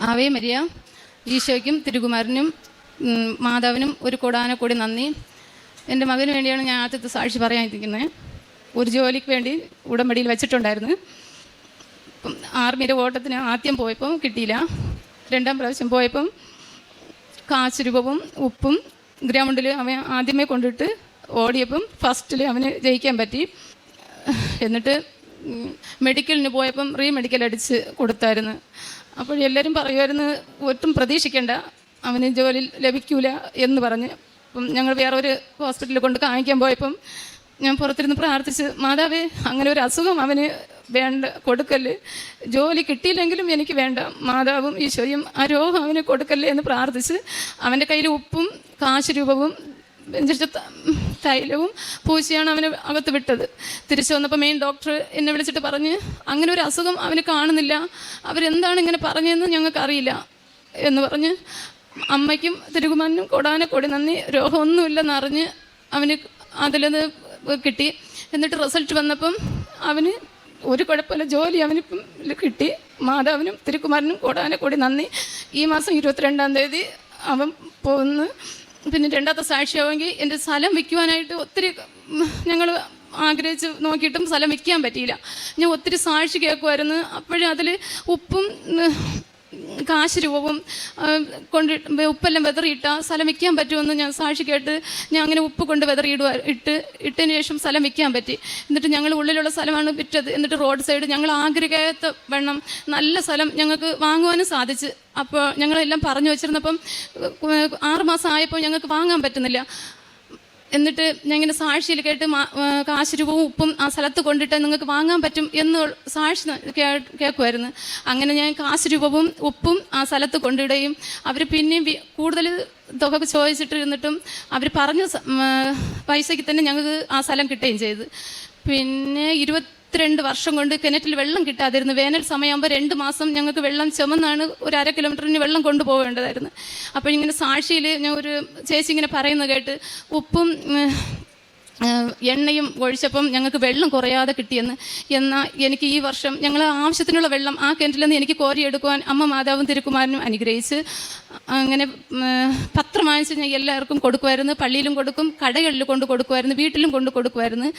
Ave Maria, ഈശോയ്ക്കും തിരുകുമാരനും മാതാവിനും ഒരു കോടാനക്കോടി നന്ദി. എൻ്റെ മകന് വേണ്ടിയാണ് ഞാൻ ആദ്യത്തെ സാക്ഷി പറയാനിരിക്കുന്നത്. ഒരു ജോലിക്ക് വേണ്ടി ഉടമ്പടിയിൽ വെച്ചിട്ടുണ്ടായിരുന്നു. ആർമിയുടെ ഓട്ടത്തിന് ആദ്യം പോയപ്പം കിട്ടിയില്ല. രണ്ടാം പ്രാവശ്യം പോയപ്പം കാശ് രൂപവും ഉപ്പും ഗ്രൗണ്ടിൽ അവൻ ആദ്യമേ കൊണ്ടിട്ട് ഓടിയപ്പം ഫസ്റ്റിൽ അവന് ജയിക്കാൻ പറ്റി. എന്നിട്ട് മെഡിക്കലിന് പോയപ്പം മെഡിക്കൽ അടിച്ച് കൊടുത്തായിരുന്നു. അപ്പോൾ എല്ലാവരും പറയുമായിരുന്നു ഒട്ടും പ്രതീക്ഷിക്കേണ്ട, അവന് ജോലി ലഭിക്കൂല എന്ന് പറഞ്ഞ്. അപ്പം ഞങ്ങൾ വേറെ ഒരു ഹോസ്പിറ്റലിൽ കൊണ്ട് കാണിക്കാൻ പോയപ്പം ഞാൻ പുറത്തിരുന്ന് പ്രാർത്ഥിച്ച്, മാതാവേ അങ്ങനെ ഒരു അസുഖം അവന് വേണ്ട, കൊടുക്കല്ലേ, ജോലി കിട്ടിയില്ലെങ്കിലും എനിക്ക് വേണ്ട, മാതാവും ഈശോയും ആ രോഗം അവന് കൊടുക്കല്ലേ എന്ന് പ്രാർത്ഥിച്ച് അവൻ്റെ കയ്യിൽ ഉപ്പും കാശ് രൂപവും തൈലവും പൂശിയാണ് അവന് അകത്ത് വിട്ടത്. തിരിച്ചു വന്നപ്പോൾ മെയിൻ ഡോക്ടർ എന്നെ വിളിച്ചിട്ട് പറഞ്ഞ് അങ്ങനെ ഒരു അസുഖം അവന് കാണുന്നില്ല, അവരെന്താണ് ഇങ്ങനെ പറഞ്ഞതെന്ന് ഞങ്ങൾക്കറിയില്ല എന്ന് പറഞ്ഞ് അമ്മയ്ക്കും തിരുകുമാരനും കോടാനക്കോടി നന്ദി. രോഗമൊന്നുമില്ലെന്നറിഞ്ഞ് അവന് അതിലത് കിട്ടി. എന്നിട്ട് റിസൾട്ട് വന്നപ്പം അവന് ഒരു കുഴപ്പമില്ല, ജോലി അവനിപ്പം കിട്ടി. മാതാവിനും തിരുകുമാരനും കോടാനക്കോടി നന്ദി. ഈ മാസം 22-ാം തീയതി അവൻ പോകുന്നു. പിന്നെ രണ്ടാമത്തെ സാക്ഷിയാവുമെങ്കിൽ എൻ്റെ സ്ഥലം വിൽക്കുവാനായിട്ട് ഒത്തിരി ഞങ്ങൾ ആഗ്രഹിച്ച് നോക്കിയിട്ടും സ്ഥലം വിൽക്കാൻ പറ്റിയില്ല. ഞാൻ ഒത്തിരി സാക്ഷി കേൾക്കുമായിരുന്നു. അപ്പോഴും അതിൽ ഉപ്പും കാശ് രൂപവും ഉപ്പെല്ലാം വെതറിയിട്ട സ്ഥലം വിൽക്കാൻ പറ്റുമെന്ന് ഞാൻ സാക്ഷി കേട്ട് ഞാൻ അങ്ങനെ ഉപ്പ് കൊണ്ട് ഇട്ടതിന് ശേഷം സ്ഥലം വിൽക്കാൻ പറ്റി. എന്നിട്ട് ഞങ്ങൾ ഉള്ളിലുള്ള സ്ഥലമാണ് വിറ്റത്. എന്നിട്ട് റോഡ് സൈഡ് ഞങ്ങൾ ആഗ്രഹിക്കാത്ത വണ്ണം നല്ല സ്ഥലം ഞങ്ങൾക്ക് വാങ്ങുവാനും സാധിച്ച്. അപ്പോൾ ഞങ്ങളെല്ലാം പറഞ്ഞു വെച്ചിരുന്നപ്പം 6 മാസം ആയപ്പോൾ ഞങ്ങൾക്ക് വാങ്ങാൻ പറ്റുന്നില്ല. എന്നിട്ട് ഞാൻ ഇങ്ങനെ സാക്ഷിയിൽ കേട്ട് കാശ് രൂപവും ഉപ്പും ആ സ്ഥലത്ത് കൊണ്ടിട്ട് നിങ്ങൾക്ക് വാങ്ങാൻ പറ്റും എന്ന് സാക്ഷി കേൾക്കുമായിരുന്നു. അങ്ങനെ ഞാൻ കാശ് രൂപവും ഉപ്പും ആ സ്ഥലത്ത് കൊണ്ടിടുകയും അവർ പിന്നെയും കൂടുതൽ തുക ചോദിച്ചിട്ടിരുന്നിട്ടും അവർ പറഞ്ഞ പൈസയ്ക്ക് തന്നെ ഞങ്ങൾക്ക് ആ സ്ഥലം കിട്ടുകയും ചെയ്തു. പിന്നെ 22 വർഷം കൊണ്ട് കിണറ്റിൽ വെള്ളം കിട്ടാതിരുന്നു. വേനൽ സമയമാകുമ്പോൾ 2 മാസം ഞങ്ങൾക്ക് വെള്ളം ചുമന്നാണ് ഒരു 1/2 കിലോമീറ്ററിന് വെള്ളം കൊണ്ടുപോകേണ്ടതായിരുന്നു. അപ്പോൾ ഇങ്ങനെ സാക്ഷിയിൽ ഞാൻ ഒരു ചേച്ചി ഇങ്ങനെ പറയുന്നത് കേട്ട് ഉപ്പും എണ്ണയും ഒഴിച്ചപ്പം ഞങ്ങൾക്ക് വെള്ളം കുറയാതെ കിട്ടിയെന്ന്. എന്നാൽ എനിക്ക് ഈ വർഷം ഞങ്ങൾ ആവശ്യത്തിനുള്ള വെള്ളം ആ കിണറ്റിൽ നിന്ന് എനിക്ക് കോരിയെടുക്കുവാൻ അമ്മ മാതാവും തിരുകുമാരനും അനുഗ്രഹിച്ച്. അങ്ങനെ പത്രം വാങ്ങിച്ച് ഞാൻ എല്ലാവർക്കും കൊടുക്കുമായിരുന്നു. പള്ളിയിലും കൊടുക്കും, കടകളിൽ കൊണ്ട് കൊടുക്കുമായിരുന്നു, വീട്ടിലും കൊണ്ട് കൊടുക്കുമായിരുന്നു.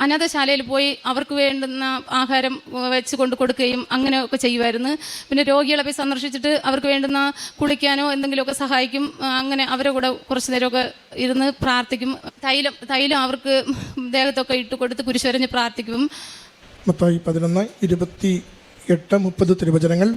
അനാഥശാലയിൽ പോയി അവർക്ക് വേണ്ടുന്ന ആഹാരം വെച്ച് കൊണ്ട് കൊടുക്കുകയും അങ്ങനെയൊക്കെ ചെയ്യുമായിരുന്നു. പിന്നെ രോഗികളെ പോയി സന്ദർശിച്ചിട്ട് അവർക്ക് വേണ്ടുന്ന കുളിക്കാനോ എന്തെങ്കിലുമൊക്കെ സഹായിക്കും. അങ്ങനെ അവരെ കൂടെ കുറച്ച് നേരമൊക്കെ ഇരുന്ന് പ്രാർത്ഥിക്കും. തൈലം അവർക്ക് ദേഹത്തൊക്കെ ഇട്ട് കൊടുത്ത് കുരിശുവരഞ്ഞ് പ്രാർത്ഥിക്കും. മത്തായി 11:28-30 തിരുവചനങ്ങൾ.